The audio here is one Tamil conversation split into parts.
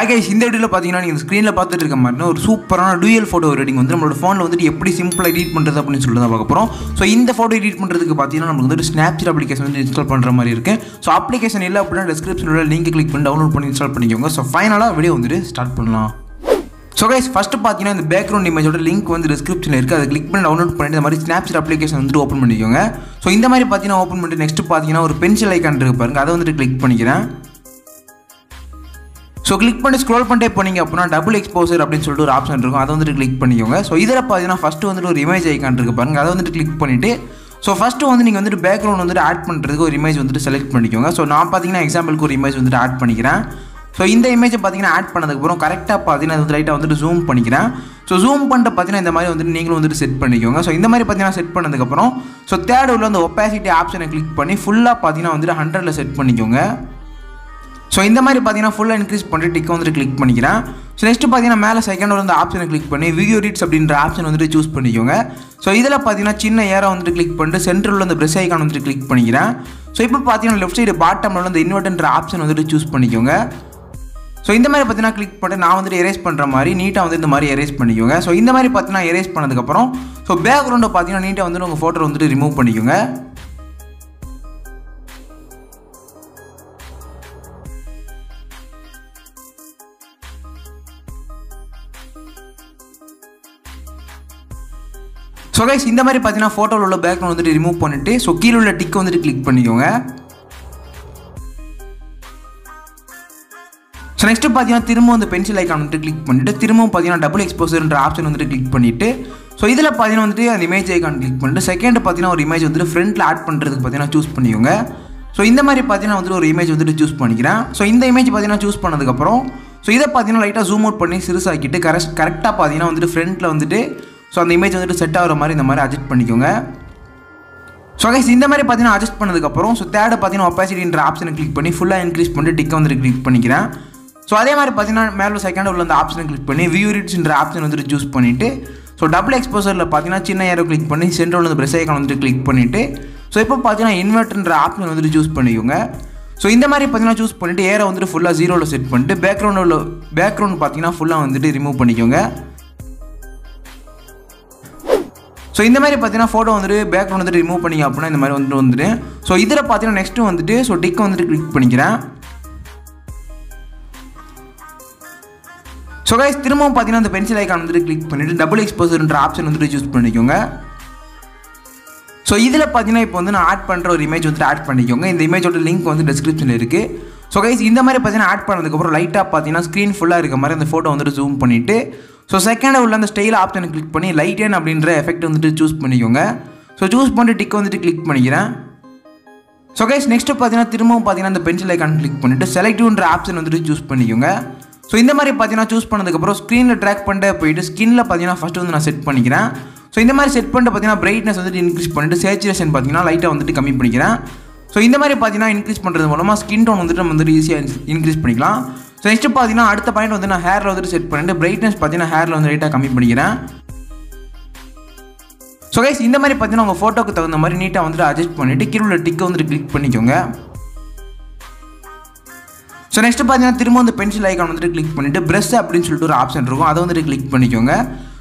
Hi guys, இந்த வீடியோல பாத்தீங்கன்னா நீங்க ஸ்கிரீன்ல பார்த்துட்டு இருக்க மாதிரி ஒரு சூப்பரான டூயல் போட்டோ எடிட்டிங் வந்து நம்மளோட ஃபோன்ல வந்து எப்படி சிம்பிளா எடிட் பண்றது அப்படினு சொல்லிட்டு தான் பார்க்க போறோம். சோ இந்த போட்டோ எடிட் பண்றதுக்கு பாத்தீங்கன்னா நமக்கு வந்து Snapseed அப்ளிகேஷன் வந்து இன்ஸ்டால் பண்ற மாதிரி இருக்கு. சோ அப்ளிகேஷன் இல்ல அப்படினா டிஸ்கிரிப்ஷன்ல உள்ள லிங்க் கிளிக் பண்ணி டவுன்லோட் பண்ணி இன்ஸ்டால் பண்ணிக்கோங்க. சோ ஃபைனலா வீடியோ வந்து ஸ்டார்ட் பண்ணலாம். So guys, first பாத்தீங்கன்னா இந்த பேக்ரவுண்ட் இமேஜோட லிங்க் வந்து டிஸ்கிரிப்ஷன்ல இருக்கு. அதை கிளிக் பண்ணி டவுன்லோட் பண்ணிட்டு இந்த மாதிரி Snapseed அப்ளிகேஷன் வந்து ஓபன் பண்ணிக்கோங்க. சோ இந்த மாதிரி பாத்தீங்கன்னா ஓபன் பண்ணிட்டு நெக்ஸ்ட் பாத்தீங்கன்னா ஒரு பென்சில் ஐகான் இருக்கு பாருங்க. அதை வந்து கிளிக் பண்ணிக்கிறேன். So click பண்ணி ஸ்க்ரோல் பண்ணிட்டே போனீங்க அப்படினா டபுள் எக்ஸ்போசர் அப்படினு சொல்லிட்டு ஒரு ஆப்ஷன் இருக்கும். அதை வந்து கிளிக் பண்ணிக்கோங்க. சோ இதல பாத்தீங்கன்னா ஃபர்ஸ்ட் வந்து ஒரு இமேஜ் ஐகான் இருக்கு பாருங்க. அதை வந்து கிளிக் பண்ணிட்டு சோ ஃபர்ஸ்ட் வந்து நீங்க வந்து பேக்ரவுண்ட் வந்து ஆட் பண்றதுக்கு ஒரு இமேஜ் வந்து செலக்ட் பண்ணிக்கோங்க. சோ நான் பாத்தீங்கன்னா எக்ஸாம்பிளுக்கு ஒரு இமேஜ் வந்து ஆட் பண்ணிக்கிறேன். சோ இந்த இமேஜை பாத்தீங்கன்னா ஆட் பண்ணதுக்கு அப்புறம் கரெக்ட்டா பாத்தீங்கன்னா அது ரைட்டா வந்து ஜூம் பண்ணிக்கிறேன். சோ ஜூம் பண்ணிட்டு பாத்தீங்கன்னா இந்த மாதிரி வந்து நீங்களும் வந்து செட் பண்ணிக்கோங்க. சோ இந்த மாதிரி பாத்தீங்கன்னா செட் பண்ணதுக்கு அப்புறம் சோ தேர்ட் உள்ள அந்த ஒபாசிட்டி ஆப்ஷனை கிளிக் பண்ணி ஃபுல்லா பாத்தீங்கன்னா வந்து 100ல செட் பண்ணிக்கோங்க. சோ இந்த மாதிரி பாத்தீங்கன்னா ஃபுல்லா இன்க்ரீஸ் பண்ணிட்டு டிக் வந்து கிளிக் பண்ணிக்கிறேன். சோ நெக்ஸ்ட் பாத்தீங்கன்னா மேல செகண்ட் உள்ள அந்த ஆப்ஷனை கிளிக் பண்ணி வியூ எடிட்ஸ் அப்படிங்கற ஆப்ஷன் வந்து சூஸ் பண்ணிக்கோங்க. சோ இதல பாத்தீங்கன்னா சின்ன ஏரோ வந்து கிளிக் பண்ணிட்டு சென்டர்ல உள்ள அந்த பிரஷ் ஐகான் வந்து கிளிக் பண்ணிக்கிறேன். சோ இப்போ பாத்தீங்கன்னா லெஃப்ட் சைடு பாட்டம்ல உள்ள அந்த இன்வெர்ட்ன்ற ஆப்ஷன் வந்து சூஸ் பண்ணிக்கோங்க. சோ இந்த மாதிரி பாத்தீங்கன்னா கிளிக் பண்ணிட்டு நான் வந்து எரேஸ் பண்ற மாதிரி நீட்டா வந்து இந்த மாதிரி எரேஸ் பண்ணிக்கோங்க. சோ இந்த மாதிரி பாத்தீங்கன்னா எரேஸ் பண்ணதுக்கு அப்புறம் சோ பேக்ரவுண்ட பாத்தீங்கன்னா நீட்டா வந்து உங்க போட்டோ வந்து ரிமூவ் பண்ணிக்கோங்க. So guys, இந்த மாதிரி பாத்தீங்கன்னா போட்டோல உள்ள பேக்ரவுண்ட் வந்து ரிமூவ் பண்ணிட்டு சோ கீழ உள்ள டிக் வந்து கிளிக் பண்ணிக்கோங்க. சோ நெக்ஸ்ட் பாத்தீங்கன்னா திரும்ப அந்த பென்சில் ஐகான் வந்து கிளிக் பண்ணிட்டு திரும்ப பாத்தீங்கன்னா டபுள் எக்ஸ்போசர்ன்ற ஆப்ஷன் வந்து கிளிக் பண்ணிட்டு சோ இதல பாத்தீங்கன்னா வந்து அந்த இமேஜ் ஐகான் கிளிக் பண்ணிட்டு செகண்ட் பாத்தீங்கன்னா ஒரு இமேஜ் வந்து ஃப்ரண்ட்ல ஆட் பண்றதுக்கு பாத்தீங்கன்னா சூஸ் பண்ணிக்கோங்க. சோ இந்த மாதிரி பாத்தீங்கன்னா வந்து ஒரு இமேஜ் வந்து சூஸ் பண்ணிக்கிறேன். சோ இந்த இமேஜ் பாத்தீங்கன்னா சூஸ் பண்ணதுக்கு அப்புறம் சோ இத பாத்தீங்கன்னா லைட்டா ஜூம் அவுட் பண்ணி சிறுசாக்கிட்டு கரெக்ட்டா பாத்தீங்கன்னா வந்து ஃப்ரண்ட்ல வந்துட்டு சோ அந்த இமேஜ் வந்து செட் ஆகுற மாதிரி இந்த மாதிரி அட்ஜஸ்ட் பண்ணிக்கோங்க. சோ गाइस இந்த மாதிரி பாத்தீங்கன்னா அட்ஜஸ்ட் பண்ணதுக்கு அப்புறம் சோ தேர்ட் பாத்தீங்கன்னா ஒபாசிட்டின்ற ஆப்ஷனை கிளிக் பண்ணி ஃபுல்லா இன்க்ரீஸ் பண்ணிட்டு டிக் வந்து கிளிக் பண்ணிக்கிறேன். சோ அதே மாதிரி பாத்தீங்கன்னா மேல செகண்ட் உள்ள அந்த ஆப்ஷனை கிளிக் பண்ணி வியூ எடிட்ஸ்ன்ற ஆப்ஷன் வந்து சூஸ் பண்ணிட்டு சோ டபுள் எக்ஸ்போசர்ல பாத்தீங்கன்னா சின்ன ஏரோ கிளிக் பண்ணி சென்டர்ல உள்ள பிரஷ் ஐகான் வந்து கிளிக் பண்ணிட்டு சோ இப்போ பாத்தீங்கன்னா இன்வெர்ட்ன்ற ஆப்ஷன் வந்து சூஸ் பண்ணிக்கோங்க. சோ இந்த மாதிரி பாத்தீங்கன்னா சூஸ் பண்ணிட்டு ஏரோ வந்து ஃபுல்லா 0ல செட் பண்ணிட்டு பேக்ரவுண்ட் பாத்தீங்கன்னா ஃபுல்லா வந்து ரிமூவ் பண்ணிக்கோங்க. சோ இந்த மாதிரி பாத்தீங்கன்னா போட்டோ வந்து பேக்ரவுண்ட் வந்து ரிமூவ் பண்ணீங்க அப்படினா இந்த மாதிரி வந்துட்டு சோ இதல பாத்தீங்கன்னா நெக்ஸ்ட் வந்துட்டு சோ டிக் வந்து கிளிக் பண்ணிக்கிறேன். சோ गाइस திரும்பவும் பாத்தீங்கன்னா அந்த பென்சில் ஐகான் வந்து கிளிக் பண்ணிட்டு டபுள் எக்ஸ்போசர்ன்ற ஆப்ஷன் வந்து சூஸ் பண்ணிக்கோங்க. சோ இதல பாத்தீங்கன்னா இப்போ வந்து நான் ஆட் பண்ற ஒரு இமேஜ் வந்து ஆட் பண்ணிக்கோங்க. இந்த இமேஜோட லிங்க் வந்து டிஸ்கிரிப்ஷன்ல இருக்கு. சோ गाइस இந்த மாதிரி பாத்தீங்கன்னா ஆட் பண்ணதுக்கு அப்புறம் லைட்டா பாத்தீங்கன்னா ஸ்கிரீன் ஃபுல்லா இருக்க மாதிரி அந்த போட்டோ வந்து ஜூம் பண்ணிட்டு சோ செகண்ட் உள்ள அந்த ஸ்டைல் ஆப்ஷனை கிளிக் பண்ணி லைட்டன் அப்படிங்கற எஃபெக்ட் வந்து சூஸ் பண்ணிக்கோங்க. சோ சூஸ் பண்ணிட்டு டிக் வந்து கிளிக் பண்ணிக்கிறேன். சோ गाइस நெக்ஸ்ட் பாத்தீங்கன்னா திரும்பவும் பாத்தீங்கன்னா அந்த பென்சில் ஐகான் கிளிக் பண்ணிட்டு செலக்டிவ்ன்ற ஆப்ஷன் வந்து சூஸ் பண்ணிக்கோங்க. சோ இந்த மாதிரி பாத்தீங்கன்னா சூஸ் பண்ணதுக்கு அப்புறம் ஸ்கிரீன்ல டிராக் பண்ணிட்டே போயிட்டு ஸ்கின்ல பாத்தீங்கன்னா ஃபர்ஸ்ட் வந்து நான் செட் பண்ணிக்கிறேன். சோ இந்த மாதிரி செட் பண்ணிட்டு பாத்தீங்கன்னா பிரைட்னஸ் வந்து இன்க்ரீஸ் பண்ணிட்டு சேச்சுரேஷன் பாத்தீங்கன்னா லைட்டா வந்து கம்மி பண்ணிக்கிறேன். சோ இந்த மாதிரி பாத்தீங்கன்னா இன்க்ரீஸ் பண்றது மூலமா ஸ்கின் டோன் வந்து நம்ம வந்து ஈஸியா இன்க்ரீஸ் பண்ணிக்கலாம். சோ நெக்ஸ்ட் பாத்தீங்கன்னா அடுத்த பாயிண்ட் வந்து நான் ஹேர்ல வந்து செட் பண்ணிட்டு பிரைட்னஸ் பாத்தீங்கன்னா ஹேர்ல வந்து லைட்டா கம்மி பண்ணிக்கிறேன். சோ गाइस இந்த மாதிரி பாத்தீங்கன்னா உங்க போட்டோக்கு தகுந்த மாதிரி நீட்டா வந்து அட்ஜஸ்ட் பண்ணிட்டு கீழ உள்ள டிக் வந்து கிளிக் பண்ணிக்கோங்க. சோ நெக்ஸ்ட் பாத்தீங்கன்னா திரும்ப அந்த பென்சில் ஐகான் வந்து கிளிக் பண்ணிட்டு பிரஷ் அப்படினு சொல்லிட்டு ஒரு ஆப்ஷன் இருக்கும். அதை வந்து கிளிக் பண்ணிக்கோங்க.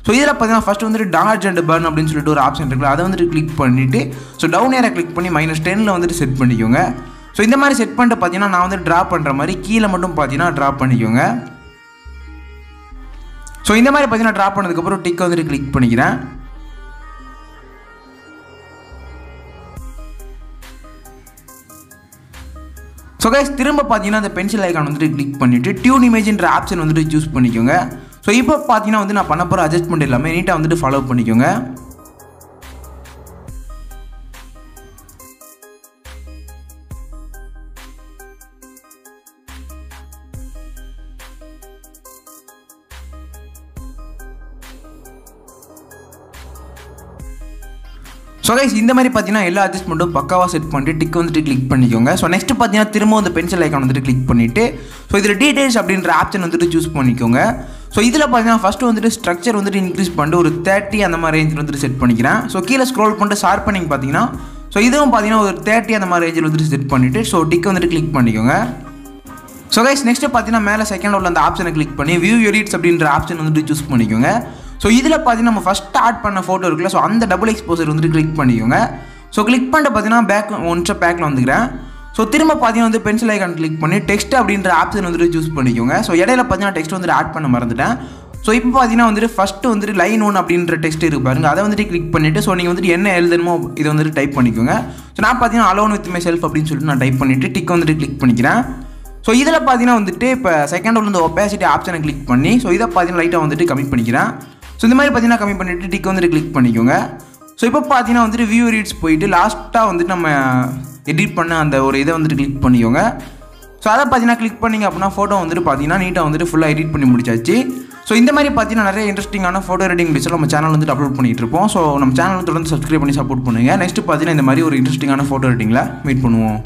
சோ இதல பாத்தீங்கன்னா ஃபர்ஸ்ட் வந்து டார்க் அண்ட் பர்ன் அப்படினு சொல்லிட்டு ஒரு ஆப்ஷன் இருக்கு. அதை வந்து கிளிக் பண்ணிட்டு சோ டவுன் ஏரோ கிளிக் பண்ணி -10ல வந்து செட் பண்ணிக்கோங்க. சோ இந்த மாதிரி செட் பண்ணிட்டு பாத்தீங்கன்னா நான் வந்து டிரா பண்ற மாதிரி கீழ மட்டும் பாத்தீங்கன்னா டிரா பண்ணிக்கோங்க. சோ இந்த மாதிரி பாத்தீங்கன்னா டிரா பண்ணதுக்கு அப்புறம் டிக் வந்து கிளிக் பண்ணிக்கிறேன். சோ गाइस திரும்ப பாத்தீங்கன்னா அந்த பென்சில் ஐகான் வந்து கிளிக் பண்ணிட்டு டியூன் இமேஜ்ன்ற ஆப்ஷன் வந்து சூஸ் பண்ணிக்கோங்க. சோ இப்போ பாத்தீங்கன்னா வந்து நான் பண்ண போற அட்ஜஸ்ட்மென்ட் எல்லாமே நீட்டா வந்து ஃபாலோ பண்ணிக்கோங்க. சோ गाइस இந்த மாதிரி பாத்தீங்கன்னா எல்லா அட்ஜஸ்ட்மென்ட்டும் பக்காவா செட் பண்ணிட்டு டிக் வந்து கிளிக் பண்ணிக்கோங்க. சோ நெக்ஸ்ட் பாத்தீங்கன்னா திரும்ப அந்த பென்சில் ஐகான் வந்து கிளிக் பண்ணிட்டு சோ இதுல டீடைல்ஸ் அப்படிங்கற ஆப்ஷன் வந்து சூஸ் பண்ணிக்கோங்க. சோ இதல பாத்தீங்கன்னா ஃபர்ஸ்ட் வந்து ஸ்ட்ரக்சர் வந்து இன்க்ரீஸ் பண்ணிட்டு ஒரு 30 அந்த மாதிரி ரேஞ்சில வந்து செட் பண்ணிக்கிறேன். சோ கீழ ஸ்க்ரோல் பண்ணிட்டு ஷார்ப்பனிங் பாத்தீங்கன்னா சோ இதுவும் பாத்தீங்கன்னா ஒரு 30 அந்த மாதிரி ரேஞ்சில வந்து செட் பண்ணிட்டு சோ டிக் வந்து கிளிக் பண்ணிக்கோங்க. ஸோ கைஸ் நெக்ஸ்ட்டு பார்த்தீங்கன்னா மேலே செகண்ட் உள்ள அந்த ஆப்ஷனை கிளிக் பண்ணி வியூ எடிட்ஸ் அப்படின்ற ஆப்ஷன் வந்துட்டு சூஸ் பண்ணிக்கோங்க. ஸோ இதில் பார்த்தீங்கன்னா நம்ம ஃபஸ்ட்டு ஆட் பண்ண ஃபோட்டோ இருக்குல்ல, ஸோ அந்த டபுள் எக்ஸ்போசர் வந்துட்டு கிளிக் பண்ணிக்கோங்க. ஸோ கிளிக் பண்ணிட்டு பார்த்தீங்கன்னா பேக்கில் வந்துக்கிறேன். ஸோ திரும்ப பார்த்தீங்கன்னா வந்து பென்சில் ஐக்கான் கிளிக் பண்ணி டெக்ஸ்ட் அப்படின்ற ஆப்ஷன் வந்துட்டு சூஸ் பண்ணிக்கோங்க. ஸோ இடையில பார்த்தீங்கன்னா டெக்ஸ்ட் வந்துட்டு ஆட் பண்ண மறந்துட்டேன். ஸோ இப்போ பார்த்தீங்கன்னா வந்துட்டு ஃபஸ்ட்டு வந்துட்டு லைன் 1 அப்படின்ற டெக்ஸ்ட் இருக்கு பாருங்க, அதை வந்துட்டு கிளிக் பண்ணிவிட்டு ஸோ நீங்கள் வந்துட்டு என்ன எழுதணுமோ இதை வந்துட்டு டைப் பண்ணிக்கோங்க. ஸோ நான் பார்த்தீங்கன்னா அலோன் வித் மை செல்ஃப் அப்படின்னு சொல்லிட்டு நான் டைப் பண்ணிவிட்டு டிக் வந்துட்டு கிளிக் பண்ணிக்கிறேன். ஸோ இதில் பார்த்தீங்கன்னா வந்துட்டு இப்போ செகண்ட் உள்ள இந்த ஒப்பாசிட்டி ஆப்ஷனை கிளிக் பண்ணி ஸோ இதை பார்த்தீங்கன்னா லைட்டாக வந்துட்டு கம்மி பண்ணிக்கிறேன். ஸோ இந்த மாதிரி பார்த்தீங்கன்னா கம்மி பண்ணிவிட்டு டிக் வந்துட்டு கிளிக் பண்ணிக்கோங்க. ஸோ இப்போ பார்த்தீங்கன்னா வந்துட்டு வியூ எடிட்ஸ் போயிட்டு லாஸ்ட்டாக வந்துட்டு நம்ம எடிட் பண்ண அந்த ஒரு இதை வந்துட்டு கிளிக் பண்ணிக்கோங்க. ஸோ அதை பார்த்தீங்கன்னா கிளிக் பண்ணிங்க அப்படின்னா ஃபோட்டோ வந்துட்டு பார்த்தீங்கன்னா நீட்டாக வந்துட்டு ஃபுல்லாக எடிட் பண்ணி முடிச்சாச்சு. ஸோ இந்த மாதிரி பார்த்தீங்கன்னா நிறைய இன்ட்ரெஸ்டிங்கான ஃபோட்டோ எடிட்டிங் வீடியோஸ் நம்ம சேனல் வந்துட்டு அப்லோட் பண்ணிட்டு இருப்போம். ஸோ நம்ம சேனல் தொடர்ந்து சப்ஸ்கிரைப் பண்ணி சப்போர்ட் பண்ணுங்கள். நெக்ஸ்ட் பார்த்தீங்கன்னா இந்த மாதிரி ஒரு இன்ட்ரெஸ்டிங்கான ஃபோட்டோ எடிட்டிங்கில் மீட் பண்ணுவோம்.